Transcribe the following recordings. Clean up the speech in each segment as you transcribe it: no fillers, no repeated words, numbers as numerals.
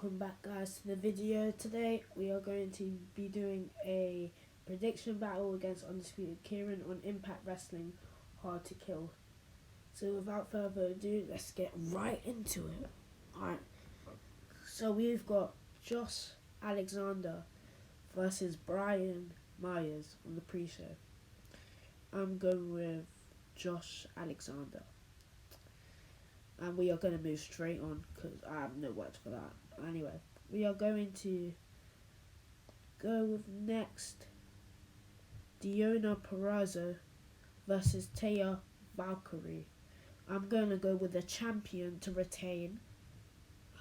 welcome back guys to the video. Today we are going to be doing a prediction battle against Undisputed Kieran on Impact Wrestling Hard to Kill. So without further ado, let's get right into it. Alright, so we've got Josh Alexander versus Brian Myers on the pre-show. I'm going with Josh Alexander. And we are going to move straight on because I have no words for that. Anyway, we are going to go with next Diona Perez versus Taya Valkyrie. I'm going to go with the champion to retain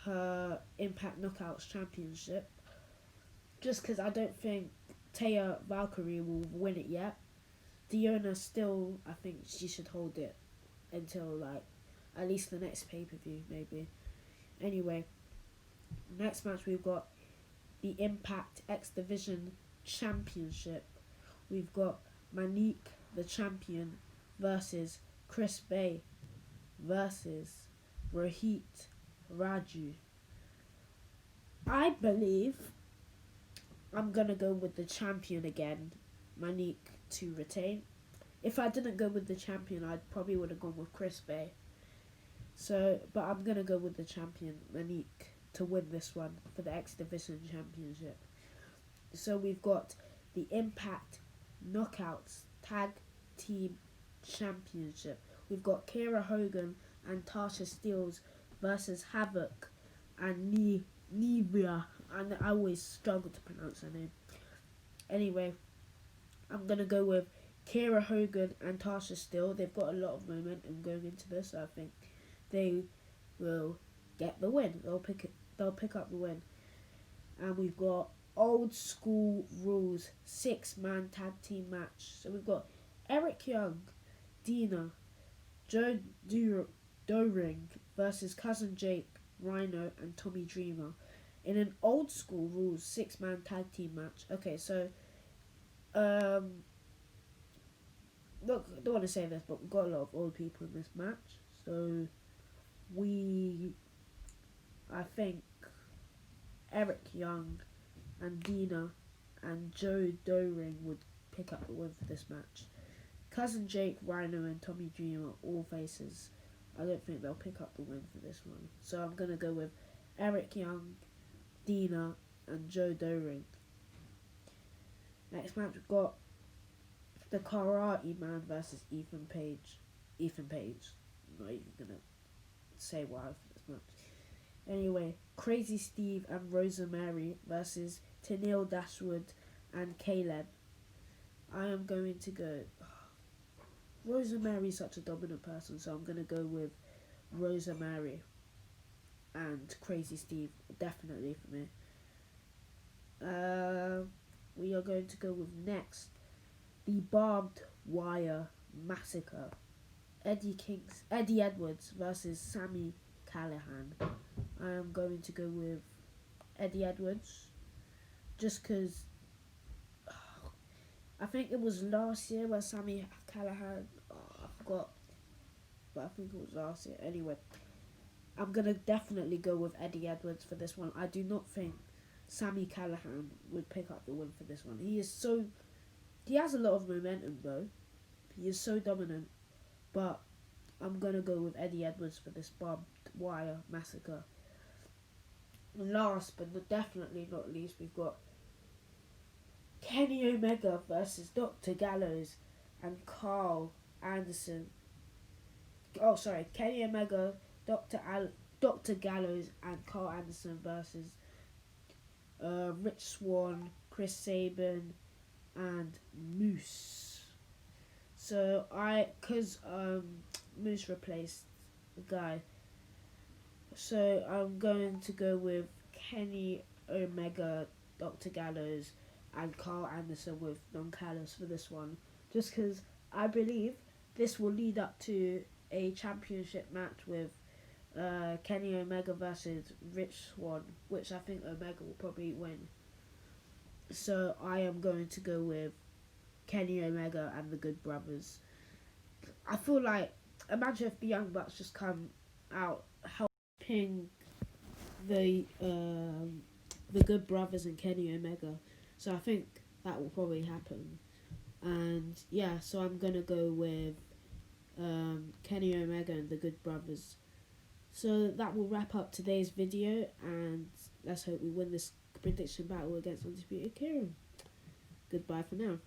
her Impact Knockouts Championship. Just because I don't think Taya Valkyrie will win it yet. Diona still, I think she should hold it until at least the next pay-per-view, maybe. Anyway, next match we've got the Impact X Division Championship. We've got Manique, the champion, versus Chris Bay versus Rohit Raju. I believe I'm going to go with the champion again, Manique, to retain. If I didn't go with the champion, I probably would have gone with Chris Bay. But I'm going to go with the champion, Manique, to win this one for the X Division Championship. So we've got the Impact Knockouts Tag Team Championship. We've got Kiera Hogan and Tasha Steelz versus Havoc and Nivea. And I always struggle to pronounce her name. Anyway, I'm going to go with Kiera Hogan and Tasha Steelz. They've got a lot of momentum going into this, so I think they will get the win. They'll pick up the win. And we've got Old School Rules 6-man tag team match. So we've got Eric Young, Dina, Joe Doring versus Cousin Jake, Rhino, and Tommy Dreamer in an Old School Rules 6-man tag team match. Okay, so look, I don't want to say this, but we've got a lot of old people in this match. So I think Eric Young and Dina and Joe Doring would pick up the win for this match. Cousin Jake, Rhino, and Tommy Dreamer, all faces. I don't think they'll pick up the win for this one. So I'm going to go with Eric Young, Dina, and Joe Doring. Next match, we've got the Karate Man versus Ethan Page. I'm not even going to say why for this match. Anyway, Crazy Steve and Rosa Mary versus Tenial, Dashwood, and Caleb. I am going to go... Rosa Mary's such a dominant person, so I'm going to go with Rosa Mary and Crazy Steve, definitely for me. We are going to go with next, the Barbed Wire Massacre. Eddie Edwards versus Sami Callihan. I am going to go with Eddie Edwards, just because I think it was last year where Sami Callihan, I forgot, but I think it was last year. Anyway, I'm going to definitely go with Eddie Edwards for this one. I do not think Sami Callihan would pick up the win for this one. He has a lot of momentum though. He is so dominant, but I'm going to go with Eddie Edwards for this Barbed Wire Massacre. Last but definitely not least, we've got Kenny Omega versus Dr. Gallows and Carl Anderson. Oh, sorry, Kenny Omega, Dr. Gallows and Carl Anderson versus Rich Swann, Chris Sabin, and Moose. So because Moose replaced the guy, so I'm going to go with Kenny Omega, Dr. Gallows, and Carl Anderson with Don Callis for this one, just because I believe this will lead up to a championship match with Kenny Omega versus Rich Swann, which I think Omega will probably win. So I am going to go with Kenny Omega and the Good Brothers. I feel like, imagine if the Young Bucks just come out helping the Good Brothers and Kenny Omega. So I think that will probably happen. And yeah, so I'm gonna go with Kenny Omega and the Good Brothers. So that will wrap up today's video, and let's hope we win this prediction battle against Undisputed Kieran. Goodbye for now.